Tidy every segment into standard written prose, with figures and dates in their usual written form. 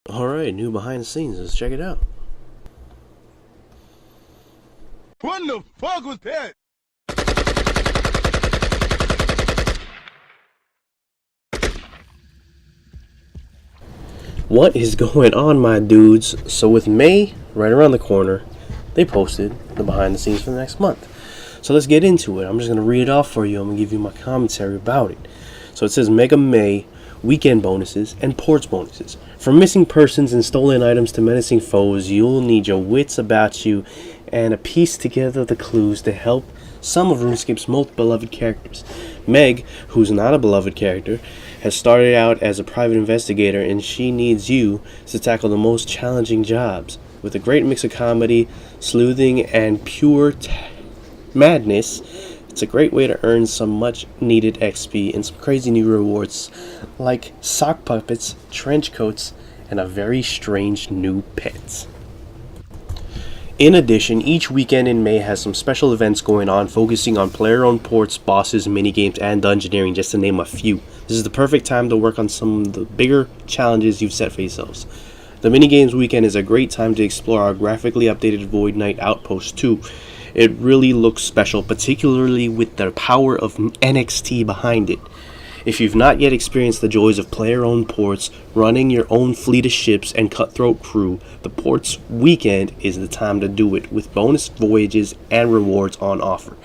Alright, new behind the scenes. Let's check it out. What the fuck was that? What is going on, my dudes? So with May right around the corner, they posted the behind the scenes for the next month. So let's get into it. I'm just going to read it off for you. I'm going to give you my commentary about it. So it says Mega May weekend bonuses and ports bonuses. From missing persons and stolen items to menacing foes, you'll need your wits about you and a piece together the clues to help some of RuneScape's most beloved characters. Meg, who's not a beloved character, has started out as a private investigator, and she needs you to tackle the most challenging jobs. With a great mix of comedy, sleuthing, and pure madness, it's a great way to earn some much needed XP and some crazy new rewards like sock puppets, trench coats, and a very strange new pet. In addition, each weekend in May has some special events going on focusing on player-owned ports, bosses, minigames, and dungeoneering, just to name a few. This is the perfect time to work on some of the bigger challenges you've set for yourselves. The minigames weekend is a great time to explore our graphically updated Void Knight Outpost too. It really looks special, particularly with the power of NXT behind it. If you've not yet experienced the joys of player-owned ports, running your own fleet of ships, and cutthroat crew, the ports weekend is the time to do it, with bonus voyages and rewards on offer.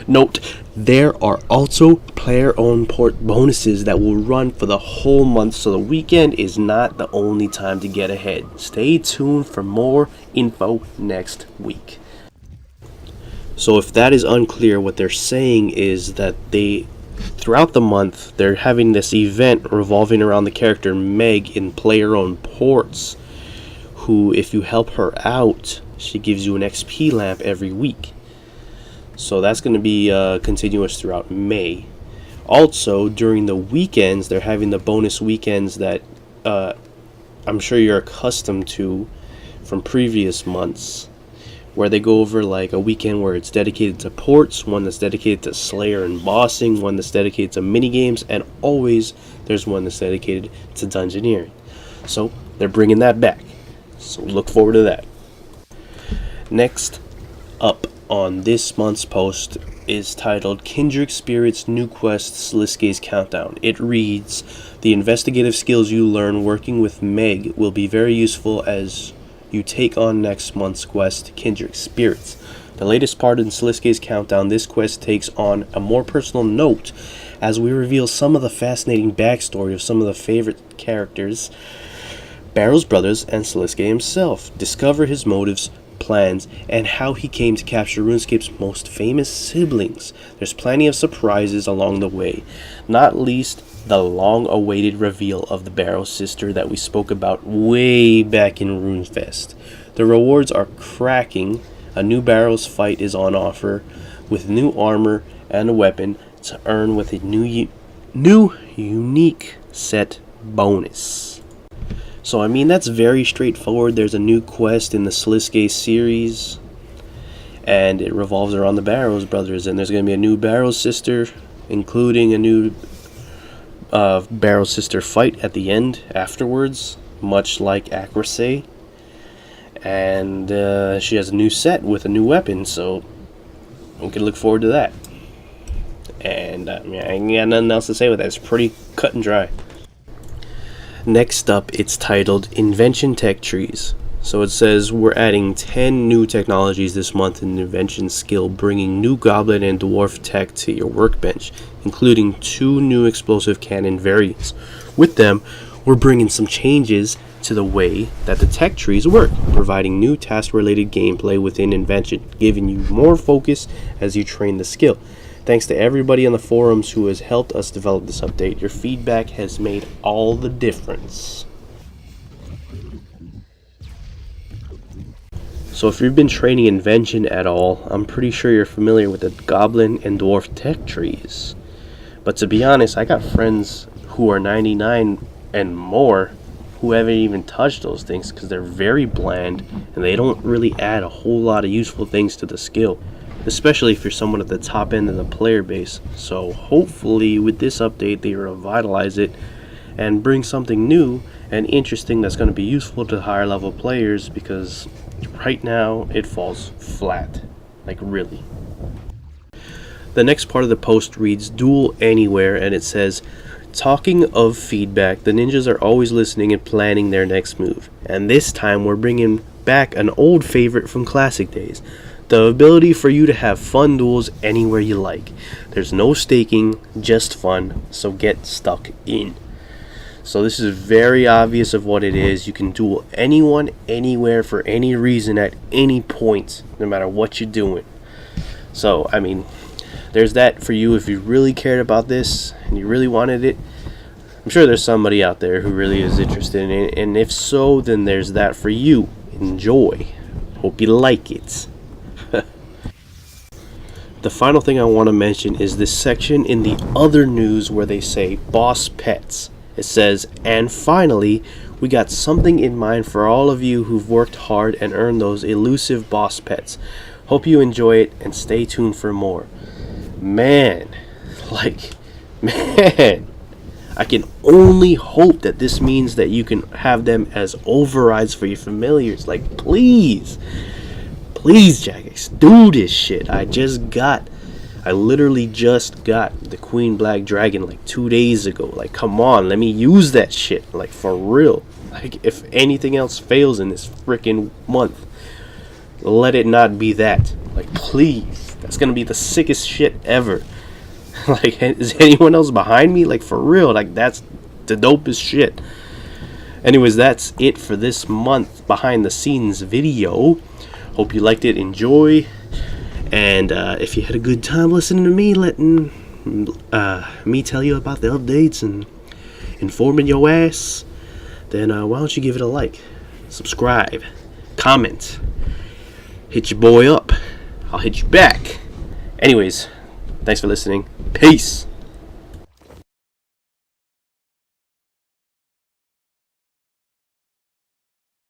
Note, there are also player-owned port bonuses that will run for the whole month, so the weekend is not the only time to get ahead. Stay tuned for more info next week. So if that is unclear, what they're saying is that throughout the month, they're having this event revolving around the character Meg in player-owned ports, who, if you help her out, she gives you an XP lamp every week. So that's going to be continuous throughout May. Also, during the weekends, they're having the bonus weekends that I'm sure you're accustomed to from previous months, where they go over like a weekend where it's dedicated to ports, one that's dedicated to Slayer and bossing, one that's dedicated to minigames, and always there's one that's dedicated to dungeoneering. So they're bringing that back. So look forward to that. Next up on this month's post is titled Kindred Spirits New Quest Sliske's Countdown. It reads, the investigative skills you learn working with Meg will be very useful as you take on next month's quest, Kindred Spirits. The latest part in Sliske's Countdown, this quest takes on a more personal note as we reveal some of the fascinating backstory of some of the favorite characters, Barrows Brothers and Sliske himself. Discover his motives, plans, and how he came to capture RuneScape's most famous siblings. There's plenty of surprises along the way, not least the long-awaited reveal of the Barrows sister that we spoke about way back in RuneFest. The rewards are cracking. A new Barrows fight is on offer with new armor and a weapon to earn with a new unique set bonus. So I mean, that's very straightforward. There's a new quest in the Sliske series, and it revolves around the Barrows brothers, and there's going to be a new Barrows sister, including a new Barrows sister fight at the end afterwards, much like Acrasay, and she has a new set with a new weapon, so we can look forward to that. And I ain't got nothing else to say with that. It's pretty cut and dry. Next up, it's titled Invention Tech Trees. So it says we're adding 10 new technologies this month in Invention skill, bringing new goblin and dwarf tech to your workbench, including 2 new explosive cannon variants. With them, we're bringing some changes to the way that the tech trees work, providing new task-related gameplay within Invention, giving you more focus as you train the skill. Thanks to everybody on the forums who has helped us develop this update. Your feedback has made all the difference. So if you've been training Invention at all, I'm pretty sure you're familiar with the Goblin and Dwarf tech trees. But to be honest, I got friends who are 99 and more who haven't even touched those things because they're very bland and they don't really add a whole lot of useful things to the skill, especially if you're someone at the top end of the player base. So hopefully with this update they revitalize it and bring something new and interesting that's going to be useful to higher level players, because right now it falls flat. Like, really. The next part of the post reads Duel Anywhere, and it says, talking of feedback, the ninjas are always listening and planning their next move. And this time we're bringing back an old favorite from classic days. The ability for you to have fun duels anywhere you like. There's no staking, just fun, so get stuck in. So this is very obvious of what it is. You can duel anyone, anywhere, for any reason, at any point, no matter what you're doing. So, I mean, there's that for you if you really cared about this and you really wanted it. I'm sure there's somebody out there who really is interested in it, and if so, then there's that for you. Enjoy. Hope you like it. The final thing I want to mention is this section in the other news where they say boss pets. It says, and finally, we got something in mind for all of you who've worked hard and earned those elusive boss pets. Hope you enjoy it and stay tuned for more. Man, man, I can only hope that this means that you can have them as overrides for your familiars. Like, please, Jagex, do this shit. I literally just got the Queen Black Dragon like 2 days ago. Like, come on, let me use that shit. Like, for real. Like, if anything else fails in this freaking month, let it not be that. Like, please. That's gonna be the sickest shit ever. Like, is anyone else behind me? Like, for real. Like, that's the dopest shit. Anyways, that's it for this month behind the scenes video. Hope you liked it. Enjoy. And if you had a good time listening to me, letting me tell you about the updates and informing your ass, then why don't you give it a like, subscribe, comment, hit your boy up. I'll hit you back. Anyways, thanks for listening. Peace.